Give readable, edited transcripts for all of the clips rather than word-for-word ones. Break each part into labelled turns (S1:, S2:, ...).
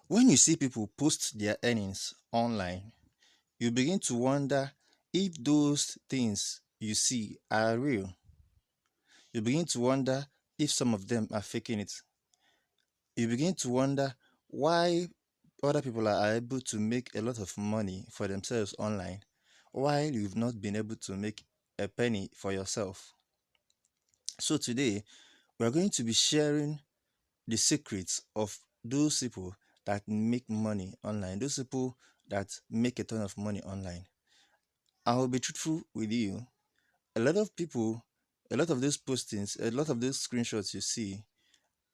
S1: When you see people post their earnings online, you begin to wonder if those things you see are real. You begin to wonder if some of them are faking it. You begin to wonder why other people are able to make a lot of money for themselves online while you've not been able to make a penny for yourself. So today, we are going to be sharing the secrets of those people that make money online, those people that make a ton of money online. I will be truthful with you. A lot of people, a lot of those postings, a lot of those screenshots you see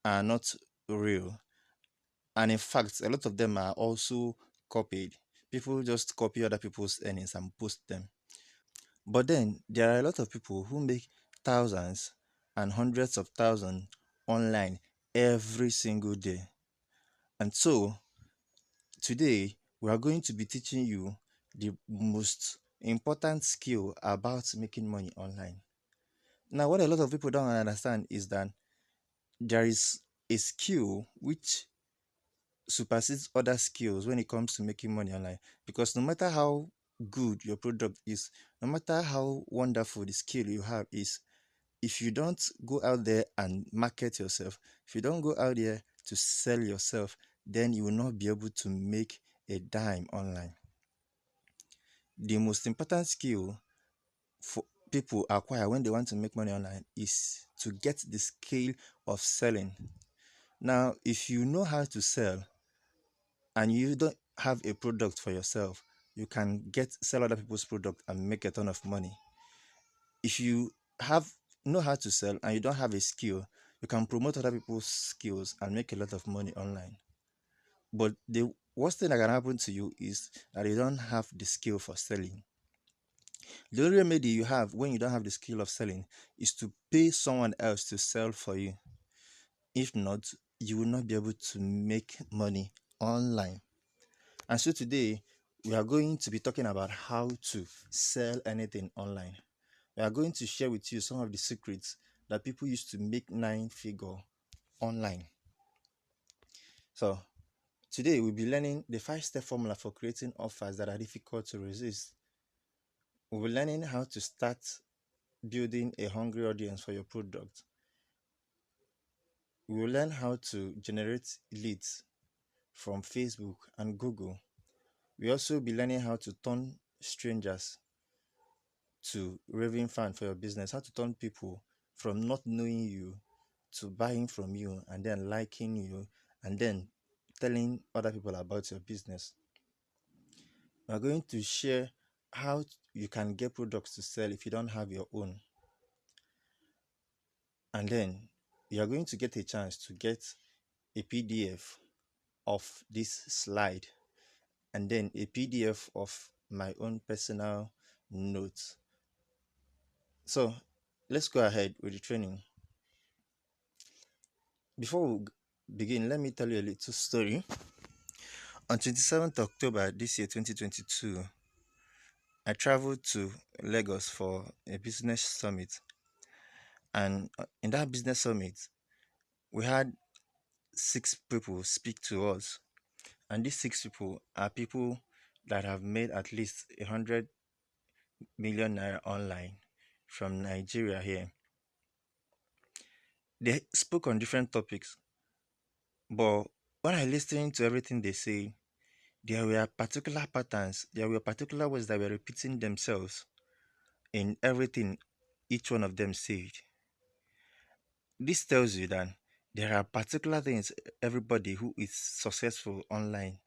S1: are not real. And in fact, a lot of them are also copied. People just copy other people's earnings and post them. But then there are a lot of people who make thousands and hundreds of thousands online every single day. And so today we are going to be teaching you the most important skill about making money online. Now, what a lot of people don't understand is that there is a skill which supersedes other skills when it comes to making money online. Because no matter how good your product is, no matter how wonderful the skill you have is, if you don't go out there and market yourself, if you don't go out there to sell yourself, then you will not be able to make a dime online. The most important skill for people acquire when they want to make money online is to get the skill of selling. Now, if you know how to sell and you don't have a product for yourself, you can sell other people's product and make a ton of money. If you have know how to sell and you don't have a skill, you can promote other people's skills and make a lot of money online. But the worst thing that can happen to you is that you don't have the skill for selling. The only remedy you have when you don't have the skill of selling is to pay someone else to sell for you. If not, you will not be able to make money online. And so today, we are going to be talking about how to sell anything online. We are going to share with you some of the secrets that people use to make nine-figure online. So today, we'll be learning the 5-step formula for creating offers that are difficult to resist. We'll be learning how to start building a hungry audience for your product. We will learn how to generate leads from Facebook and Google. We also be learning how to turn strangers to raving fan for your business, how to turn people from not knowing you to buying from you and then liking you and then telling other people about your business. We are going to share how you can get products to sell if you don't have your own. And then you are going to get a chance to get a PDF of this slide and then a PDF of my own personal notes. So let's go ahead with the training. Before we begin, let me tell you a little story. On 27th October this year, 2022, I traveled to Lagos for a business summit. And in that business summit, we had 6 people speak to us. And these 6 people are people that have made at least 100 million naira online from Nigeria here. They spoke on different topics, but when I listened to everything they say, there were particular patterns, there were particular words that were repeating themselves in everything each one of them said. This tells you that there are particular things everybody who is successful online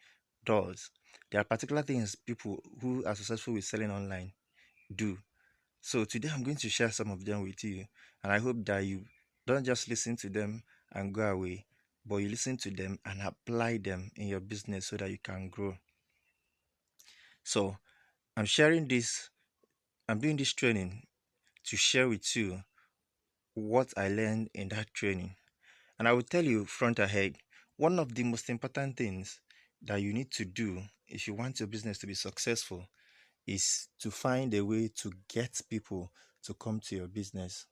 S1: does. There are particular things people who are successful with selling online do. So today I'm going to share some of them with you, and I hope that you don't just listen to them and go away, but you listen to them and apply them in your business so that you can grow. So I'm doing this training to share with you what I learned in that training. And I will tell you front ahead, one of the most important things that you need to do if you want your business to be successful is to find a way to get people to come to your business.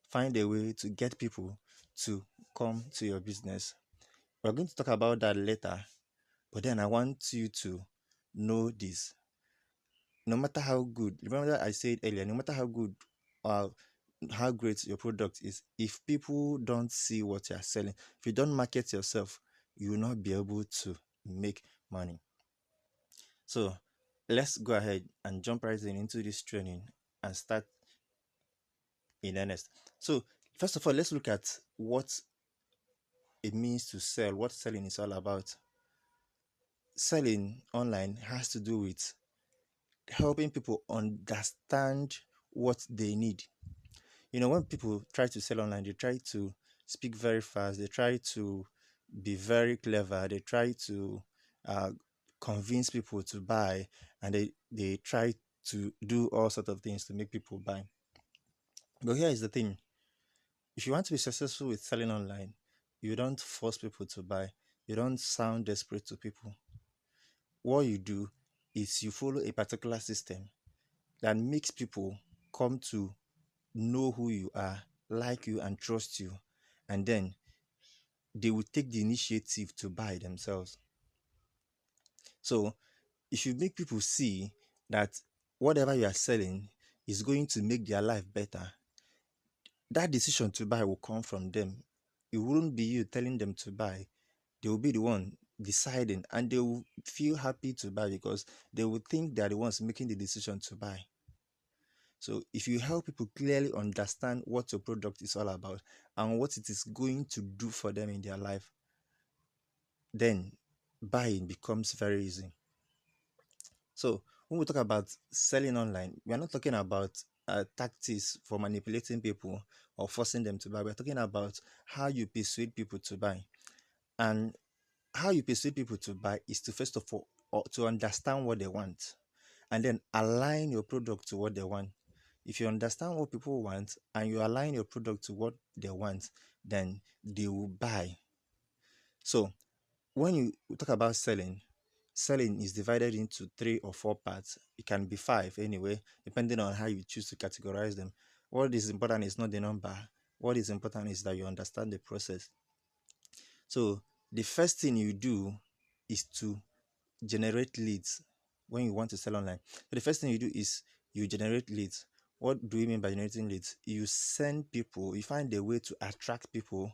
S1: Find a way to get people to come to your business. We're going to talk about that later, but then I want you to know this. No matter how good, remember that I said earlier, no matter how good or how great your product is, if people don't see what you're selling, if you don't market yourself, you will not be able to make money. So let's go ahead and jump right into this training and start in earnest. So first of all, let's look at what it means to sell, what selling is all about. Selling online has to do with helping people understand what they need. You know, when people try to sell online, they try to speak very fast, they try to be very clever, they try to uh, convince people to buy, and they try to do all sorts of things to make people buy. But here is the thing: if you want to be successful with selling online, you don't force people to buy, you don't sound desperate to people. What you do is you follow a particular system that makes people come to know who you are, like you, and trust you. And then they will take the initiative to buy themselves. So if you make people see that whatever you are selling is going to make their life better, that decision to buy will come from them. It wouldn't be you telling them to buy. They will be the one deciding, and they will feel happy to buy because they will think they are the ones making the decision to buy. So if you help people clearly understand what your product is all about and what it is going to do for them in their life, then buying becomes very easy. So when we talk about selling online, we are not talking about tactics for manipulating people or forcing them to buy. We're talking about how you persuade people to buy. And how you persuade people to buy is to first of all to understand what they want and then align your product to what they want. If you understand what people want and you align your product to what they want, then they will buy. So when you talk about selling, selling is divided into 3 or 4 parts. It can be 5 anyway, depending on how you choose to categorize them. What is important is not the number. What is important is that you understand the process. So the first thing you do is to generate leads when you want to sell online. So the first thing you do is you generate leads. What do you mean by generating leads? You send people, you find a way to attract people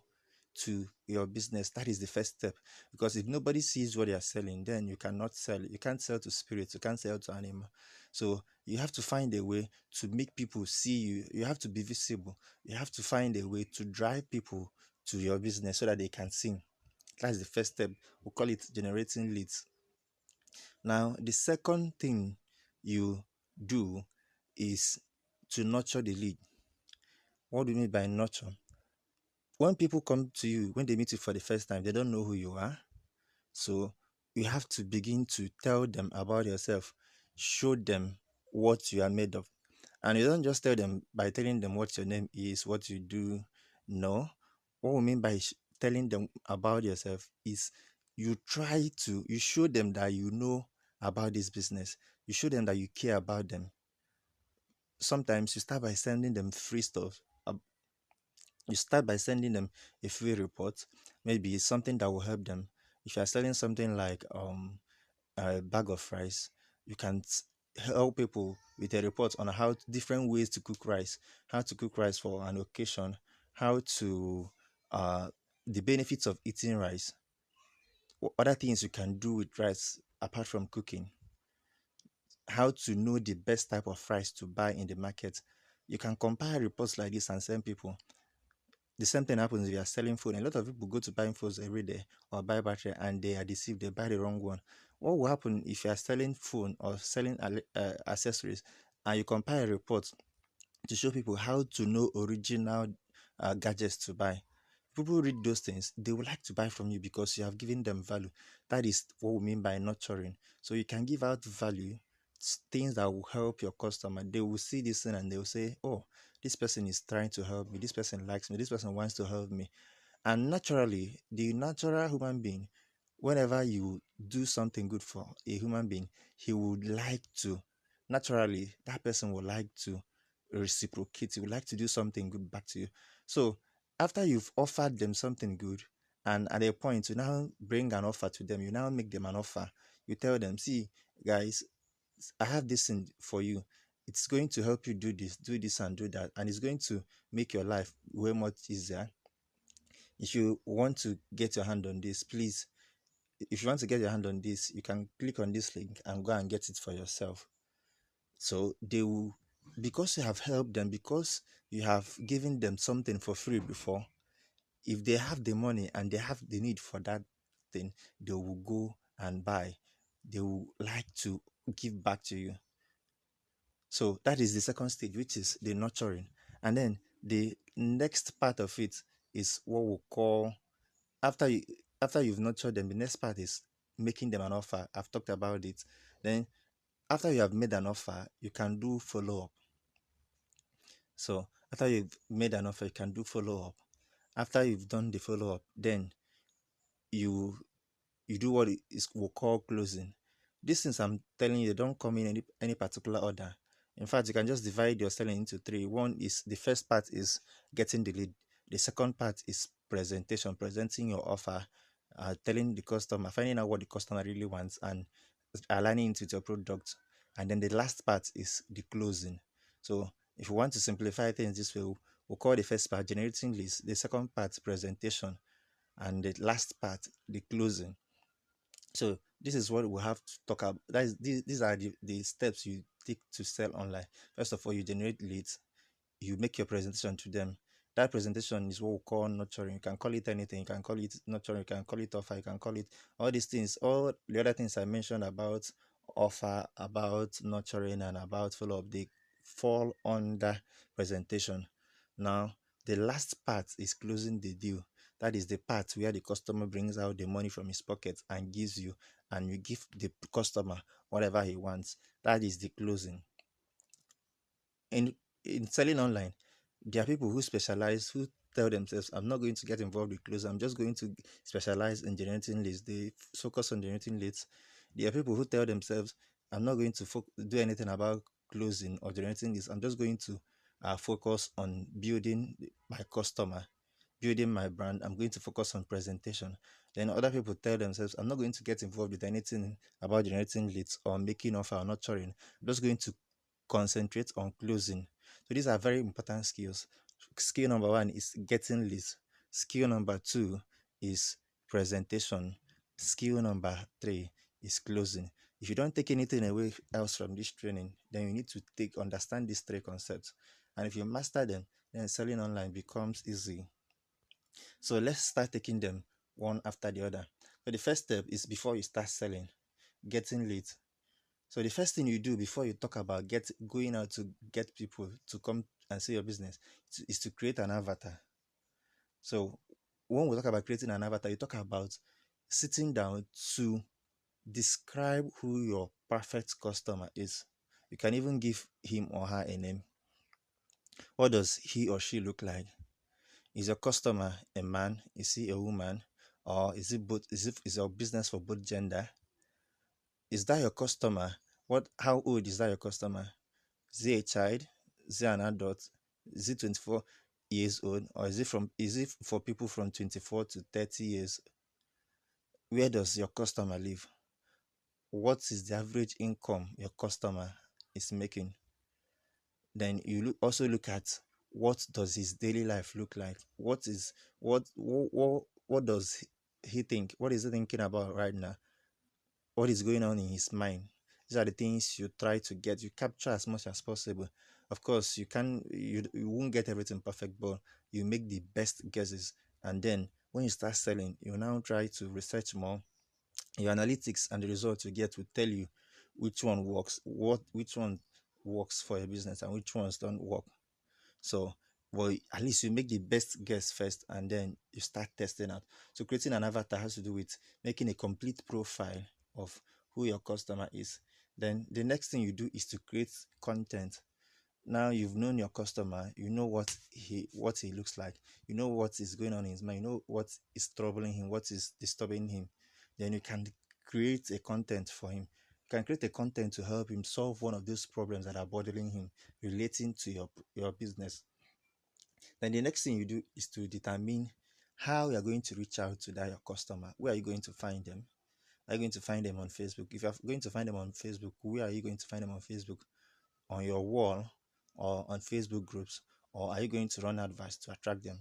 S1: to your business. That is the first step. Because if nobody sees what you are selling, then you cannot sell. You can't sell to spirits, you can't sell to animal. So you have to find a way to make people see you. You have to be visible. You have to find a way to drive people to your business so that they can see. That's the first step. We call it generating leads. Now, the second thing you do is to nurture the lead. What do you mean by nurture? When people come to you, when they meet you for the first time, they don't know who you are. So you have to begin to tell them about yourself, show them what you are made of. And you don't just tell them by telling them what your name is, what you do. No. What we mean by telling them about yourself is you show them that you know about this business. You show them that you care about them. Sometimes you start by sending them free stuff. You start by sending them a free report. Maybe it's something that will help them. If you are selling something like a bag of rice, you can help people with a report on how different ways to cook rice, how to cook rice for an occasion, how to the benefits of eating rice, what other things you can do with rice apart from cooking, how to know the best type of rice to buy in the market. You can compile reports like this and send people. The same thing happens if you are selling phone. A lot of people go to buy phones every day or buy battery and they are deceived. They buy the wrong one. What will happen if you are selling phone or selling accessories and you compile a report to show people how to know original gadgets to buy? People read those things, they would like to buy from you because you have given them value. That is what we mean by nurturing. So you can give out value, things that will help your customer. They will see this thing and they will say, oh, this person is trying to help me, this person likes me, this person wants to help me. And naturally, the natural human being, whenever you do something good for a human being, he would like to, naturally, that person would like to reciprocate. He would like to do something good back to you. So after you've offered them something good And at a point, you now bring an offer to them. You now make them an offer. You tell them, see, guys, I have this thing for you. It's going to help you do this, and do that. And it's going to make your life way much easier. If you want to get your hand on this, please, if you want to get your hand on this, you can click on this link and go and get it for yourself. So they will, because you have helped them, because you have given them something for free before, if they have the money and they have the need for that thing, they will go and buy. They will like to give back to you. So that is the second stage, which is the nurturing. And then the next part of it is what we call, after you, after you've nurtured them, the next part is making them an offer. I've talked about it. Then after you have made an offer, you can do follow up. So after you've made an offer, you can do follow up. After you've done the follow up, then you you do what is we call closing. These things I'm telling you, they don't come in any particular order. In fact, you can just divide your selling into three. One is, the first part is getting the lead. The second part is presentation, presenting your offer, telling the customer, finding out what the customer really wants, and aligning it with your product. And then the last part is the closing. So if you want to simplify things this way, we'll call the first part generating leads, the second part presentation, and the last part the closing. So this is what we have to talk about. These are the steps you take to sell online. First of all, you generate leads, you make your presentation to them. That presentation is what we call nurturing. You can call it anything. You can call it nurturing, you can call it offer, you can call it all these things. All the other things I mentioned about offer, about nurturing, and about follow-up, they fall under presentation. Now, the last part is closing the deal. That is the part where the customer brings out the money from his pocket and gives you, and you give the customer whatever he wants. That is the closing. In selling online, there are people who specialize, who tell themselves, I'm not going to get involved with closing, I'm just going to specialize in generating leads. They focus on generating leads. There are people who tell themselves, I'm not going to do anything about closing or generating leads, I'm just going to focus on building my customer, building my brand, I'm going to focus on presentation. Then other people tell themselves, I'm not going to get involved with anything about generating leads or making offer or nurturing, I'm just going to concentrate on closing. So these are very important skills. Skill number one is getting leads. Skill number two is presentation. Skill number three is closing. If you don't take anything away else from this training, then you need to understand these three concepts. And if you master them, then selling online becomes easy. So let's start taking them one after the other. So the first step is, before you start selling, getting leads. So the first thing you do before you talk about going out to get people to come and see your business is to create an avatar. So when we talk about creating an avatar, you talk about sitting down to describe who your perfect customer is. You can even give him or her a name. What does he or she look like? Is your customer a man? Is he a woman? Or is it both? Is your business for both gender? Is that your customer? How old is that your customer? Is he a child? Is he an adult? Is he 24 years old? Or is it for people from 24 to 30 years? Where does your customer live? What is the average income your customer is making? Then you also look at, what does his daily life look like? What does he think? What is he thinking about right now? What is going on in his mind? These are the things you try to get. You capture as much as possible. Of course, you won't get everything perfect, but you make the best guesses. And then when you start selling, you now try to research more. Your analytics and the results you get will tell you which one works, which one works for your business, and which ones don't work. So, well, at least you make the best guess first, and then you start testing out. So creating an avatar has to do with making a complete profile of who your customer is. Then the next thing you do is to create content. Now you've known your customer, you know what he looks like, you know what is going on in his mind, you know what is troubling him, what is disturbing him. Then you can create a content for him. You can create a content to help him solve one of those problems that are bothering him, relating to your business. Then the next thing you do is to determine How you are going to reach out to that your customer? Where are you going to find them? Are you going to find them on Facebook? If you're going to find them on Facebook, where are you going to find them on Facebook? On your wall or on Facebook groups? Or are you going to run adverts to attract them?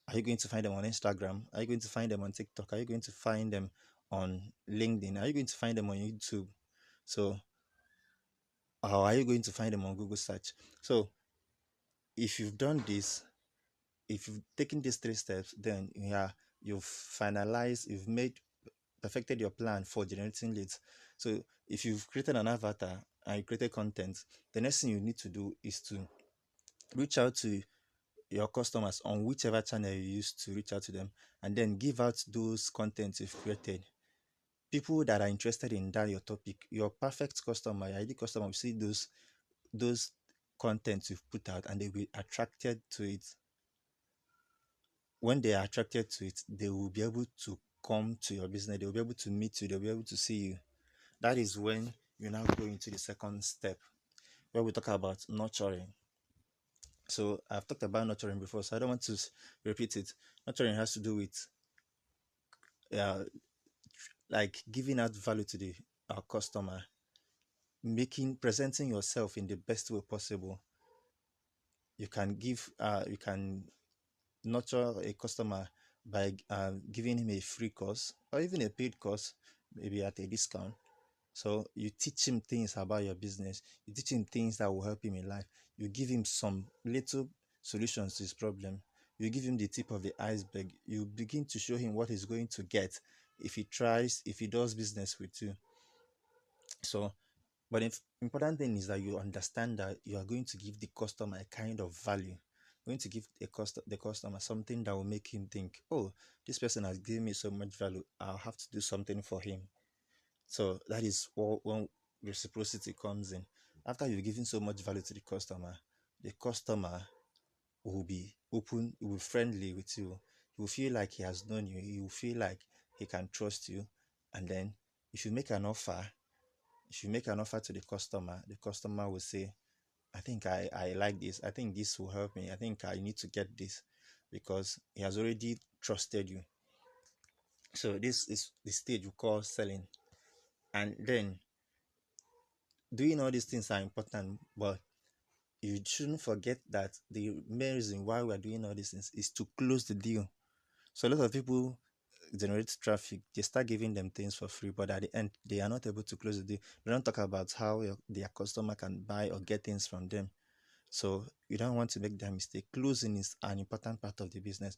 S1: Are you going to find them on Instagram? Are you going to find them on TikTok? Are you going to find them on LinkedIn? Are you going to find them on YouTube? So, or are you going to find them on Google search? So, if you've done this, if you've taken these three steps, then yeah, you've finalized, you've made perfected your plan for generating leads. So if you've created an avatar and you created content, the next thing you need to do is to reach out to your customers on whichever channel you use to reach out to them, and then give out those contents you've created. People that are interested in that your topic, your perfect customer, your ideal customer will see those contents you've put out and they will be attracted to it. When they are attracted to it, they will be able to come to your business, they will be able to meet you, they'll be able to see you. That is when you now go into the second step where we talk about nurturing. So I've talked about nurturing before, so I don't want to repeat it. Nurturing has to do with uh, like giving out value to the customer, making presenting yourself in the best way possible. You can nurture a customer by giving him a free course or even a paid course, maybe at a discount. So you teach him things about your business. You teach him things that will help him in life. You give him some little solutions to his problem. You give him the tip of the iceberg. You begin to show him what he's going to get if he tries, if he does business with you. So, but the important thing is that you understand that you are going to give the customer a kind of value. You're going to give the customer something that will make him think, oh, this person has given me so much value. I'll have to do something for him. So that is all when reciprocity comes in. After you've given so much value to the customer will be open, will be friendly with you. He will feel like he has known you. He will feel like he can trust you. And then if you make an offer, if you make an offer to the customer will say, I think I like this. I think this will help me. I think I need to get this because he has already trusted you. So this is the stage we call selling. And then doing all these things are important, but you shouldn't forget that the main reason why we are doing all these things is to close the deal. So a lot of people generate traffic, they start giving them things for free, but at the end, they are not able to close the deal. They don't talk about how their customer can buy or get things from them. So you don't want to make that mistake. Closing is an important part of the business.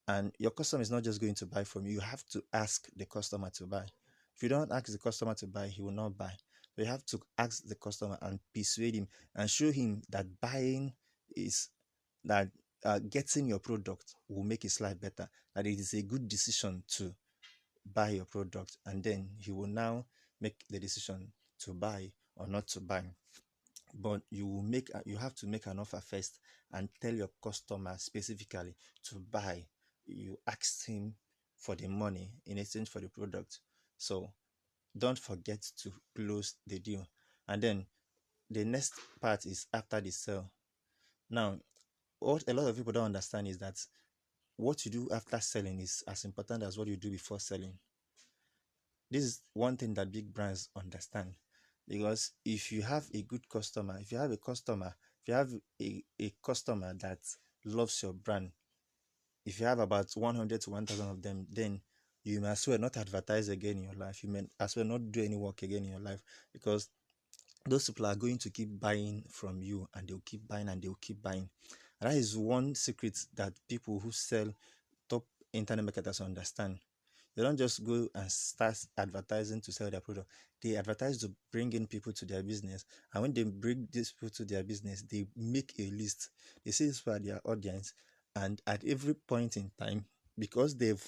S1: And your customer is not just going to buy from you. You have to ask the customer to buy. If you don't ask the customer to buy, he will not buy. So you have to ask the customer and persuade him and show him that buying is that getting your product will make his life better. That it is a good decision to buy your product, and then he will now make the decision to buy or not to buy. But you have to make an offer first and tell your customer specifically to buy. You ask him for the money in exchange for the product. So don't forget to close the deal. And then the next part is after the sale. Now, what a lot of people don't understand is that what you do after selling is as important as what you do before selling. This is one thing that big brands understand, because if you have a good customer, if you have a customer, if you have a customer that loves your brand, if you have about 100 to 1000 of them, then you may as well not advertise again in your life. You may as well not do any work again in your life, because those people are going to keep buying from you, and they'll keep buying and they'll keep buying. And that is one secret that people who sell, top internet marketers, understand. They don't just go and start advertising to sell their product. They advertise to bring in people to their business. And when they bring these people to their business, they make a list. They say this for their audience. And at every point in time, because they've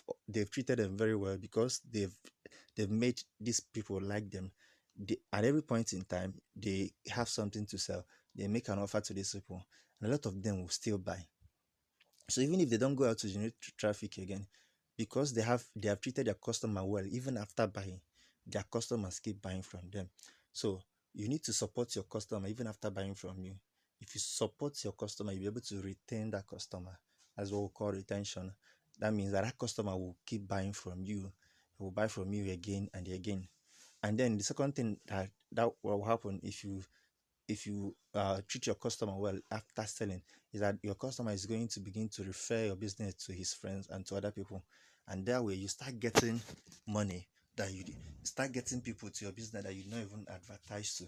S1: treated them very well, because they've made these people like them, at every point in time, they have something to sell. They make an offer to these people. And a lot of them will still buy. So even if they don't go out to generate traffic again, because they have treated their customer well, even after buying, their customers keep buying from them. So you need to support your customer even after buying from you. If you support your customer, you'll be able to retain that customer. That's what we call retention. that means that that customer will keep buying from you. He will buy from you again and again. And then the second thing that will happen if you treat your customer well after selling is that your customer is going to begin to refer your business to his friends and to other people, and that way you start getting money that you start getting people to your business that you don't even advertise to.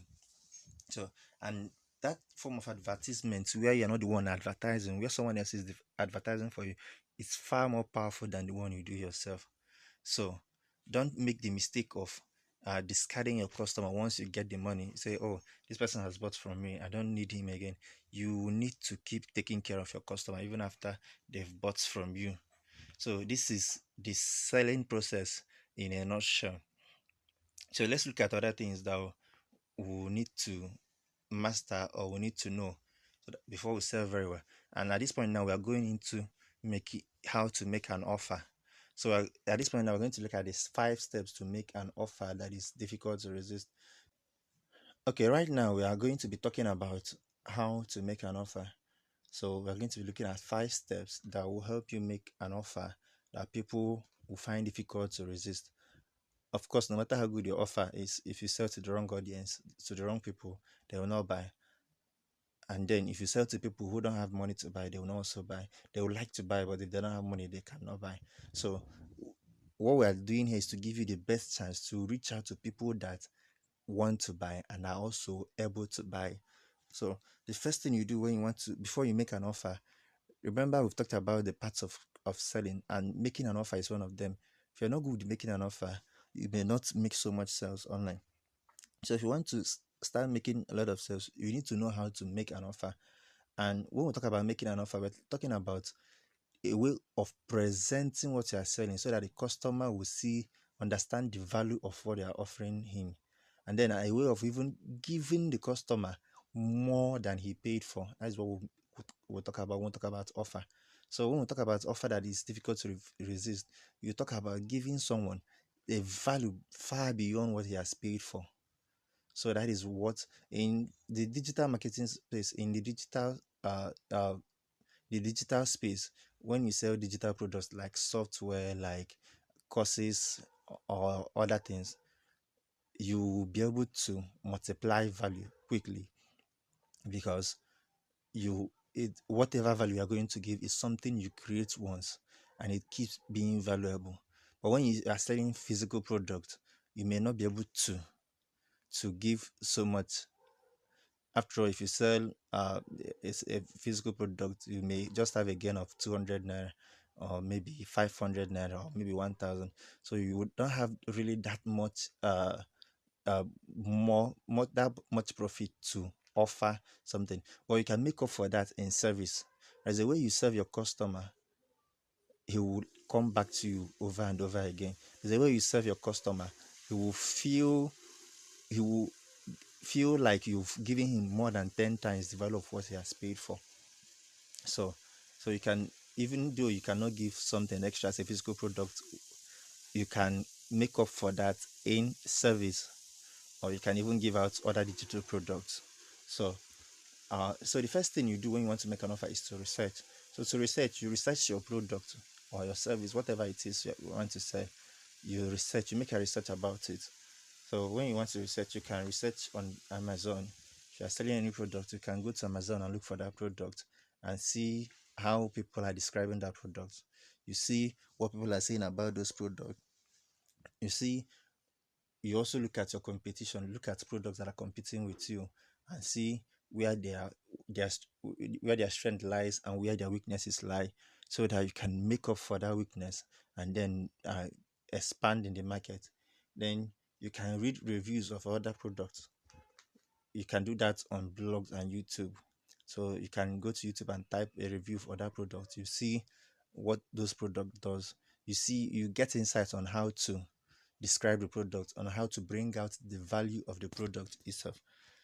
S1: So, and that form of advertisement where you're not the one advertising, where someone else is advertising for you, it's far more powerful than the one you do yourself. So don't make the mistake of discarding your customer once you get the money. Say, oh, this person has bought from me. I don't need him again. You need to keep taking care of your customer even after they've bought from you. So this is the selling process in a nutshell. So let's look at other things that we need to master or we need to know so that before we sell very well. And at this point now, we are going into how to make an offer. So at this point now, we're going to look at these 5 steps to make an offer that is difficult to resist. Okay, right now we are going to be talking about how to make an offer. So we're going to be looking at 5 steps that will help you make an offer that people will find difficult to resist. Of course, no matter how good your offer is, if you sell to the wrong audience, to the wrong people, they will not buy. And then if you sell to people who don't have money to buy, they will not also buy. They would like to buy, but if they don't have money, they cannot buy. So what we are doing here is to give you the best chance to reach out to people that want to buy and are also able to buy. So the first thing you do when you want to, before you make an offer, remember we've talked about the parts of selling, and making an offer is one of them. If you're not good at making an offer, you may not make so much sales online. So if you want to start making a lot of sales, you need to know how to make an offer. And when we talk about making an offer, we're talking about a way of presenting what you are selling so that the customer will see, understand the value of what you are offering him. And then a way of even giving the customer more than he paid for. That's what we'll talk about when we talk about offer. So when we talk about offer that is difficult to resist, you talk about giving someone a value far beyond what he has paid for. So that is what in the digital marketing space, in the digital space, when you sell digital products like software, like courses or other things, you will be able to multiply value quickly because whatever value you are going to give is something you create once and it keeps being valuable. But when you are selling physical product, you may not be able to give so much. After all, if you sell a physical product, you may just have a gain of 200 naira, or maybe 500 naira, or maybe 1,000. So you would not have really that much uh more that much profit to offer something. But you can make up for that in service. As the way you serve your customer, he will come back to you over and over again. As the way you serve your customer, he will feel he will feel like you've given him more than 10 times the value of what he has paid for. So you can, even though you cannot give something extra as a physical product, you can make up for that in service, or you can even give out other digital products. So so the first thing you do when you want to make an offer is to research. So to research, you research your product or your service, whatever it is you want to sell. You research, you make a research about it. So when you want to research, you can research on Amazon. If you are selling any product, you can go to Amazon and look for that product and see how people are describing that product. You see what people are saying about those products. You see, you also look at your competition, look at products that are competing with you and see where their where their strength lies and where their weaknesses lie, so that you can make up for that weakness and then expand in the market. Then you can read reviews of other products. You can do that on blogs and YouTube. So you can go to YouTube and type a review for that product. You see what those product does. You get insights on how to describe the product, on how to bring out the value of the product itself.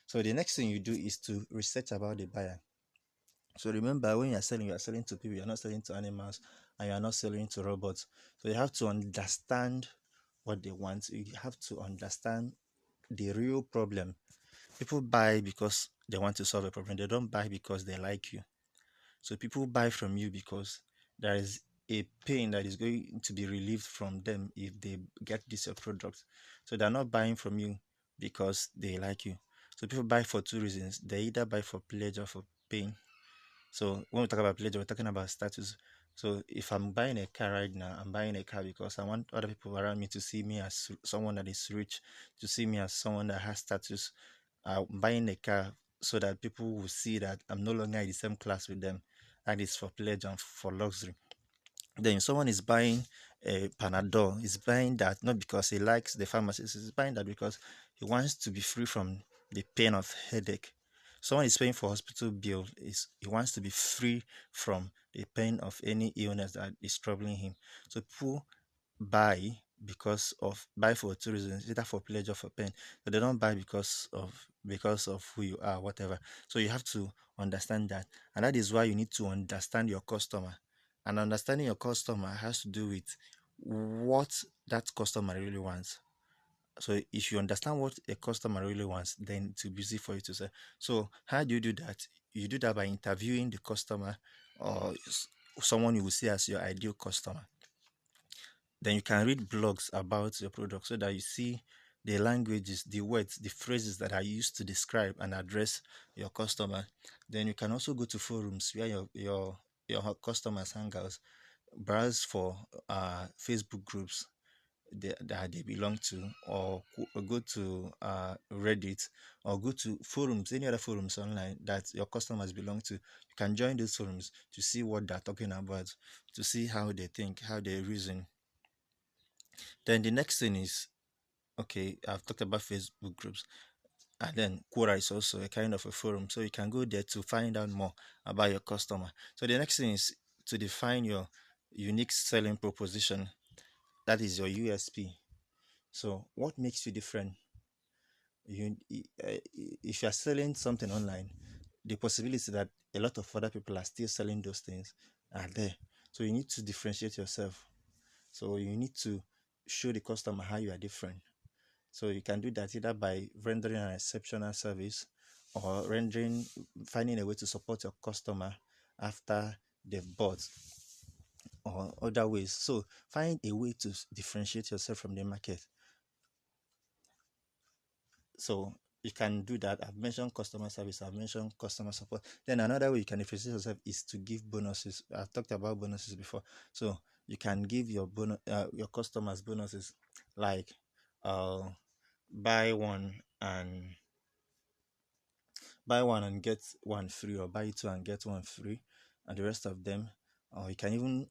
S1: So the next thing you do is to research about the buyer. So remember, when you are selling to people, you're not selling to animals and you're not selling to robots. So you have to understand what they want. You have to understand the real problem. People buy because they want to solve a problem. They don't buy because they like you. So people buy from you because there is a pain that is going to be relieved from them if they get this your product. So they're not buying from you because they like you. So people buy for two reasons. They either buy for pleasure or for pain. So when we talk about pleasure, we're talking about status. So if I'm buying a car right now, I'm buying a car because I want other people around me to see me as someone that is rich, to see me as someone that has status. I'm buying a car so that people will see that I'm no longer in the same class with them. That is for pleasure and for luxury. Then someone is buying a Panadol, he's buying that not because he likes the pharmacist, he's buying that because he wants to be free from the pain of headache. Someone is paying for hospital bill, is he wants to be free from the pain of any illness that is troubling him. So people buy buy for two reasons, either for pleasure or for pain. So they don't buy because of who you are, whatever. So you have to understand that, and that is why you need to understand your customer. And understanding your customer has to do with what that customer really wants. So if you understand what a customer really wants, then it's easy for you to say. So how do you do that? You do that by interviewing the customer, or someone you will see as your ideal customer. Then you can read blogs about your product so that you see the languages, the words, the phrases that are used to describe and address your customer. Then you can also go to forums where your customers hang out, browse for Facebook groups that they belong to, or go to Reddit, or go to forums, any other forums online that your customers belong to. You can join those forums to see what they're talking about, to see how they think, how they reason. Then the next thing is, okay, I've talked about Facebook groups, and then Quora is also a kind of a forum. So you can go there to find out more about your customer. So the next thing is to define your unique selling proposition. That is your USP. So what makes you different? You, if you're selling something online, the possibility that a lot of other people are still selling those things are there. So you need to differentiate yourself. So you need to show the customer how you are different. So you can do that either by rendering an exceptional service, or finding a way to support your customer after they've bought, or other ways. So find a way to differentiate yourself from the market. So you can do that. I've mentioned customer service, I've mentioned customer support. Then another way you can differentiate yourself is to give bonuses. I've talked about bonuses before. So you can give your customers bonuses, like uh, buy one and get one free, or buy two and get one free, and the rest of them. Or you can even,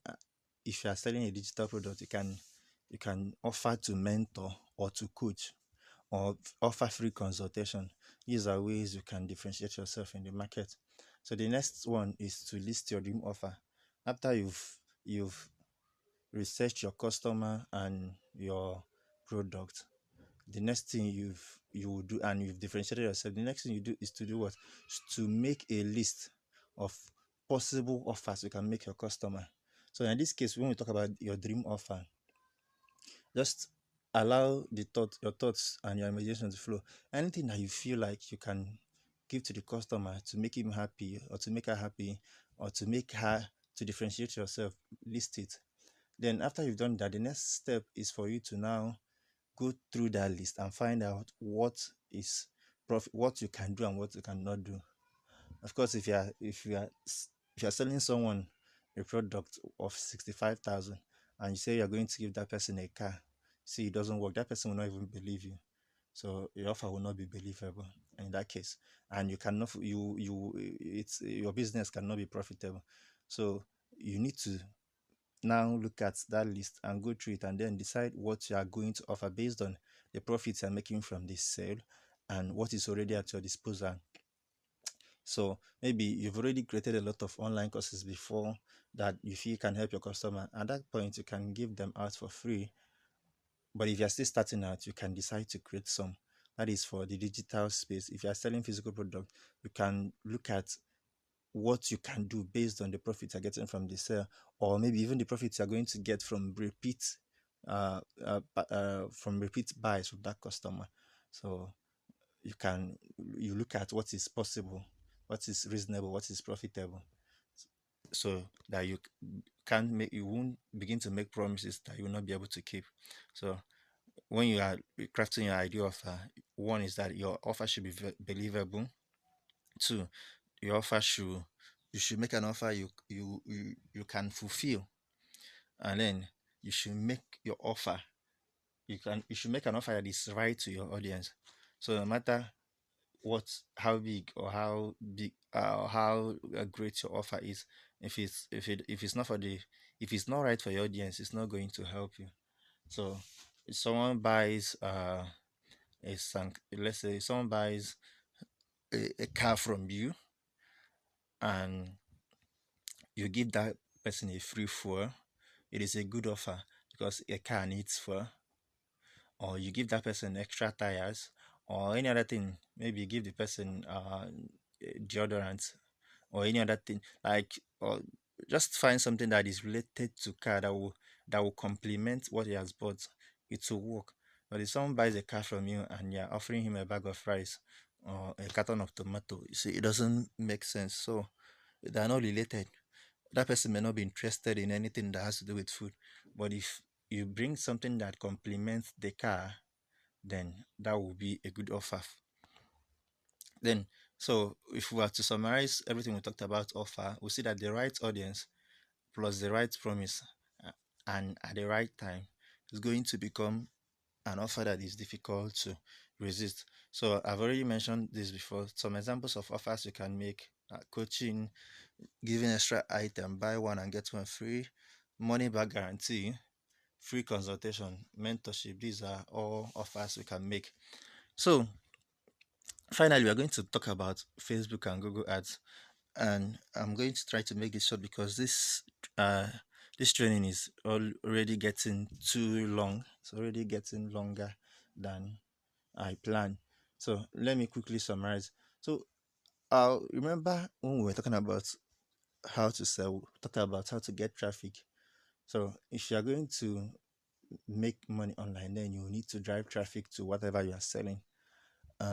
S1: if you are selling a digital product, you can offer to mentor or to coach, or offer free consultation. These are ways you can differentiate yourself in the market. So the next one is to list your dream offer. After you've researched your customer and your product, the next thing you will do, and you've differentiated yourself, the next thing you do is to do what? To make a list of possible offers you can make your customer. So in this case, when we talk about your dream offer, just allow your thoughts and your imagination to flow. Anything that you feel like you can give to the customer to make him happy, or to make her happy, or to make her, to differentiate yourself, list it. Then after you've done that, the next step is for you to now go through that list and find out what you can do and what you cannot do. Of course, if you are selling someone a product of 65,000, and you say you're going to give that person a car, see, it doesn't work, that person will not even believe you. So your offer will not be believable in that case, and you cannot you it's your business cannot be profitable. So you need to now look at that list and go through it, and then decide what you are going to offer based on the profits you're making from this sale and what is already at your disposal. So maybe you've already created a lot of online courses before that you feel can help your customer. At that point, you can give them out for free. But if you're still starting out, you can decide to create some. That is for the digital space. If you're selling physical product, you can look at what you can do based on the profits you're getting from the sale, or maybe even the profits you're going to get from repeat buys from that customer. So you look at what is possible, what is reasonable, what is profitable. so that can't make you won't begin to make promises that you will not be able to keep. So when you are crafting your idea offer, one is that your offer should be believable. Two, your offer should you should make an offer you can fulfill, and then you should make your offer you should make an offer that is right to your audience. So no matter what how big or how great your offer is, if it's not for the if it's not right for your audience, it's not going to help you. So if someone buys let's say someone buys a car from you, and you give that person a free fuel, it is a good offer because a car needs fuel. Or you give that person extra tires or any other thing, maybe you give the person deodorant or any other thing, like, or just find something that is related to car that will complement what he has bought. It will work. But if someone buys a car from you and you're offering him a bag of rice or a carton of tomato, you see, it doesn't make sense. So they are not related. That person may not be interested in anything that has to do with food. But if you bring something that complements the car, then that will be a good offer. Then, so if we were to summarize everything we talked about offer, we see that the right audience plus the right promise uh, and at the right time is going to become an offer that is difficult to resist. So I've already mentioned this before. Some examples of offers you can make: coaching, giving extra item, buy one and get one free, money back guarantee, free consultation, mentorship. These are all offers we can make. So finally, we are going to talk about Facebook and Google Ads, and I'm going to try to make this short because uh this training is already getting too long. It's already getting longer than I planned. So let me quickly summarize. So remember when we were talking about how to sell, talk about how to get traffic. So if you are going to make money online, then you need to drive traffic to whatever you are selling.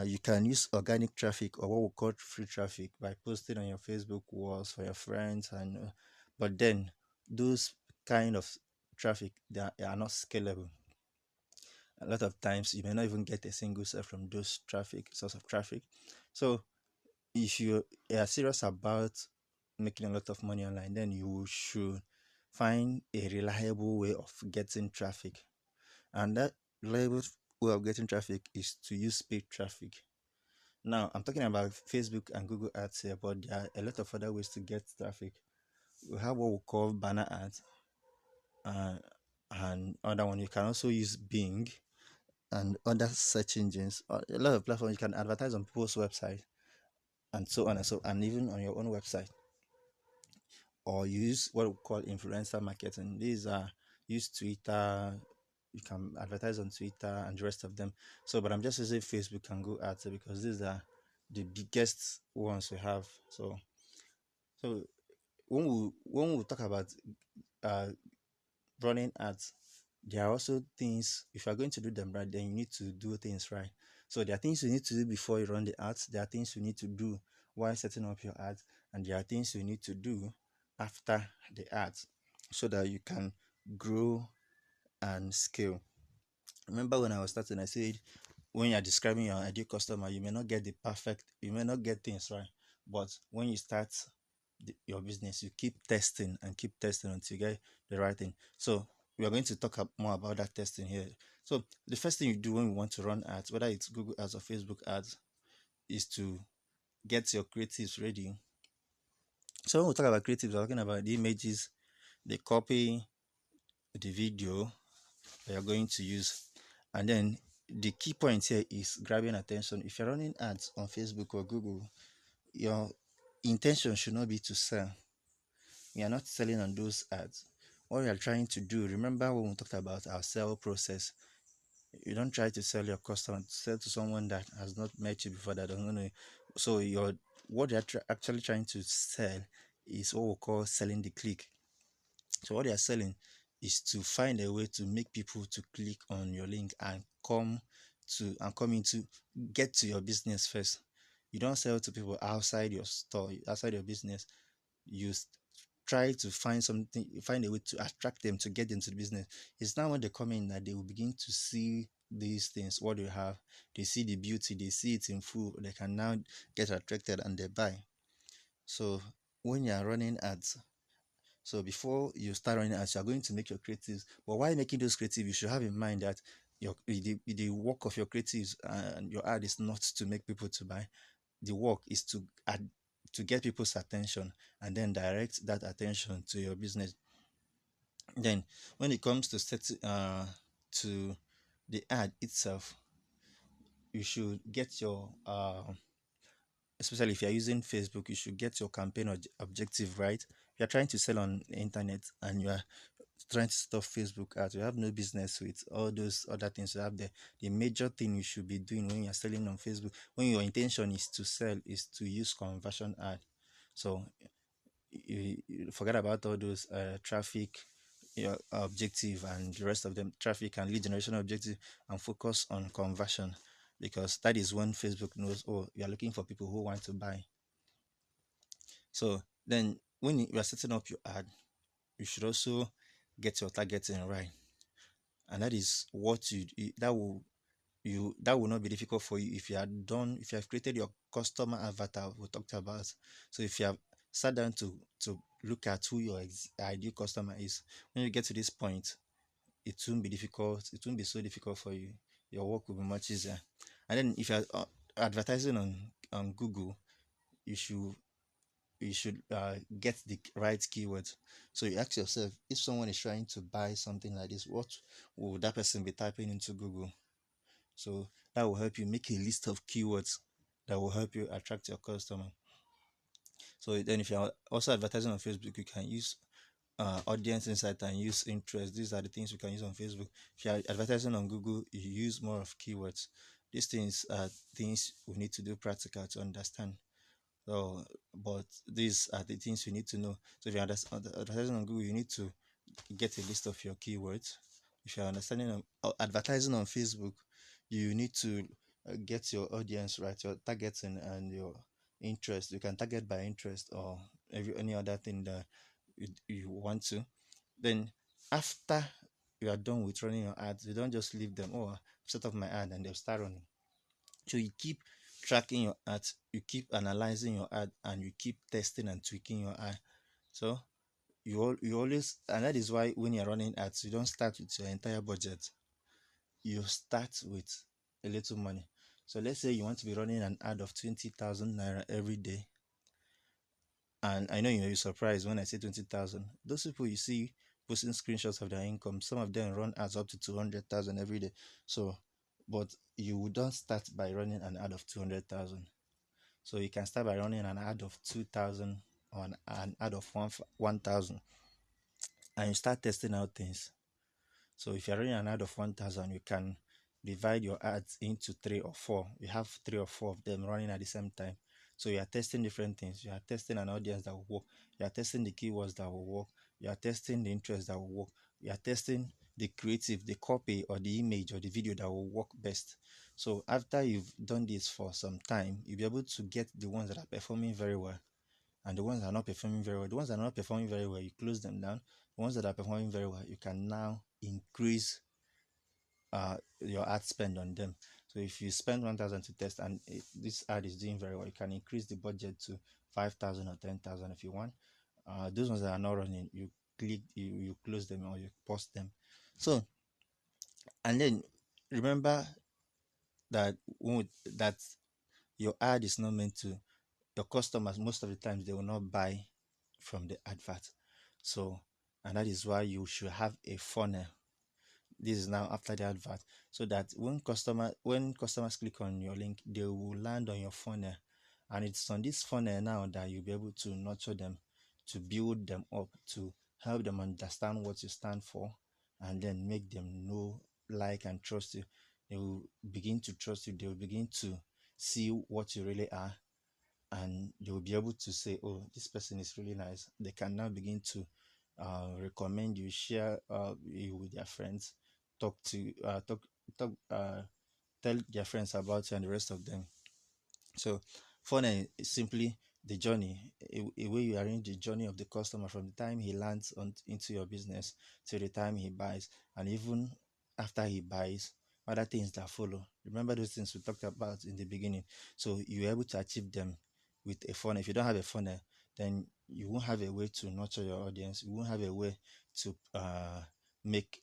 S1: You can use organic traffic or what we call free traffic by posting on your Facebook walls for your friends, and but then those kind of traffic they are not scalable. A lot of times you may not even get a single sale from those traffic source of traffic. So if you are serious about making a lot of money online, then you should find a reliable way of getting traffic, and that reliable way of getting traffic is to use paid traffic. Now, I'm talking about Facebook and Google Ads here, but there are a lot of other ways to get traffic. We have what we call banner ads, uh, and other one. You can also use Bing and other search engines. A lot of platforms you can advertise on people's website, and so on and so, and even on your own website. Or use what we call influencer marketing. These are use Twitter. You can advertise on Twitter and the rest of them. So, but I'm just using Facebook and Google Ads because these are the biggest ones we have. So when we talk about uh, running ads, there are also things. If you are going to do them right, then you need to do things right. So there are things you need to do before you run the ads. There are things you need to do while setting up your ads, and there are things you need to do after the ads, so that you can grow and scale. Remember when I was starting, I said when you're describing your ideal customer, you may not get things right, but when you start your business, you keep testing and keep testing until you get the right thing. So we are going to talk more about that testing here. So the first thing you do when you want to run ads, whether it's Google ads or Facebook ads, is to get your creatives ready. So when we talk about creatives, we're talking about the images, the copy, the video that you're going to use. And then the key point here is grabbing attention. If you're running ads on Facebook or Google, your intention should not be to sell. You are not selling on those ads. What you are trying to do, remember when we talked about our sell process, you don't try to sell your customer, sell to someone that has not met you before, that doesn't know you. So what you're actually trying to sell is what we call selling the click. So what they are selling is to find a way to make people to click on your link and come into get to your business first. You don't sell to people outside your store, outside your business. You try to find something, find a way to attract them to get into the business. It's now when they come in that they will begin to see these things, what you have. They see the beauty, they see it in full, they can now get attracted and they buy. So when you are running ads, so before you start running ads, you are going to make your creatives. But while making those creatives, you should have in mind that the work of your creatives and your ad is not to make people to buy. The work is to add, to get people's attention and then direct that attention to your business. Then when it comes to to the ad itself, you should get your especially if you're using Facebook, you should get your campaign objective right. If you're trying to sell on the internet and you are trying to stop Facebook ads, you have no business with all those other things you have there. The major thing you should be doing when you're selling on Facebook, when your intention is to sell, is to use conversion ad. So you forget about all those traffic, your objective and the rest of them, traffic and lead generation objective, and focus on conversion, because that is when Facebook knows, oh, you are looking for people who want to buy. So then when you are setting up your ad, you should also get your targeting right. And that is what that will not be difficult for you if you are done, if you have created your customer avatar we talked about. So if you have sat down to look at who your ideal customer is, when you get to this point, it won't be difficult, it won't be so difficult for you. Your work will be much easier. And then if you're advertising on Google, you should get the right keywords. So you ask yourself, if someone is trying to buy something like this, what will that person be typing into Google? So that will help you make a list of keywords that will help you attract your customer. So then if you're also advertising on Facebook, you can use audience insight and use interest. These are the things you can use on Facebook. If you're advertising on Google, you use more of keywords. These things are things we need to do practical to understand. So, but these are the things you need to know. So if you're advertising on Google, you need to get a list of your keywords. If you're understanding advertising on Facebook, you need to get your audience right, your targeting and your interest. You can target by interest or any other thing that you want to. Then after you are done with running your ads, you don't just leave them. Oh, I've set up my ad and they'll start running. So you keep tracking your ads, you keep analyzing your ad, and you keep testing and tweaking your ad. So you always, and that is why when you're running ads, you don't start with your entire budget. You start with a little money. So let's say you want to be running an ad of 20,000 naira every day. And I know you're surprised when I say 20,000. Those people you see posting screenshots of their income, some of them run ads up to 200,000 every day. So, but you don't start by running an ad of 200,000. So you can start by running an ad of 2,000 or an ad of 1,000, and you start testing out things. So if you're running an ad of 1,000, you can divide your ads into three or four. You have three or four of them running at the same time. So you are testing different things. You are testing an audience that will work. You are testing the keywords that will work. You are testing the interest that will work. You are testing the creative, the copy or the image or the video that will work best. So after you've done this for some time, you'll be able to get the ones that are performing very well and the ones that are not performing very well. The ones that are not performing very well, you close them down. The ones that are performing very well, you can now increase your ad spend on them. So if you spend 1,000 to test and this ad is doing very well, you can increase the budget to 5,000 or 10,000 if you want. Those ones that are not running, you close them or you pause them. So, and then remember that that your ad is not meant to, your customers most of the times they will not buy from the advert. So, and that is why you should have a funnel. This is now after the advert, so that when customers click on your link, they will land on your funnel, and it's on this funnel now that you'll be able to nurture them, to build them up, to help them understand what you stand for, and then make them know, like, and trust you. They will begin to trust you. They will begin to see what you really are, and they will be able to say, oh, this person is really nice. They can now begin to recommend you, share you with their friends, talk to talk tell their friends about you and the rest of them. So funnel is simply the journey, a way you arrange the journey of the customer from the time he lands into your business to the time he buys, and even after he buys, other things that follow. Remember those things we talked about in the beginning. So you're able to achieve them with a funnel. If you don't have a funnel, then you won't have a way to nurture your audience. You won't have a way to make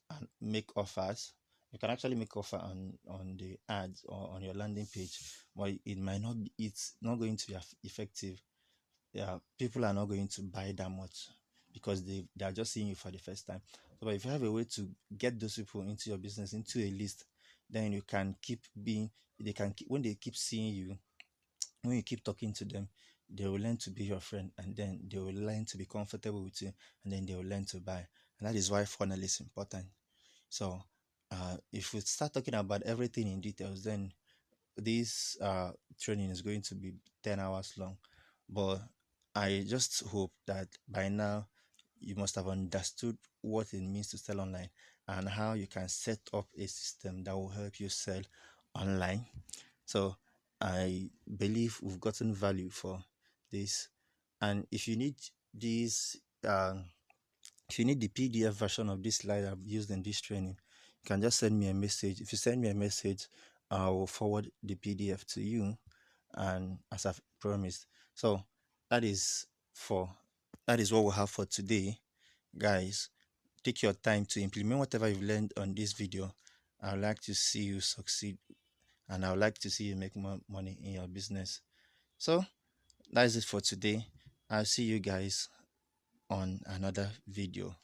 S1: offers. You can actually make offer on the ads or on your landing page, but it might not be, it's not going to be effective. Yeah, people are not going to buy that much because they are just seeing you for the first time. So, but if you have a way to get those people into your business, into a list, then you can keep being, they can keep, when they keep seeing you, when you keep talking to them, they will learn to be your friend, and then they will learn to be comfortable with you, and then they will learn to buy. And that is why funnel is important. So if we start talking about everything in details, then this training is going to be 10 hours long. But I just hope that by now you must have understood what it means to sell online and how you can set up a system that will help you sell online. So I believe we've gotten value for this. And if you need this, if you need the PDF version of this slide I've used in this training, you can just send me a message. If you send me a message, I will forward the PDF to you, and as I've promised. So that is for that is what we have for today, guys. Take your time to implement whatever you've learned on this video. I would like to see you succeed, and I would like to see you make more money in your business. So that is it for today. I'll see you guys on another video.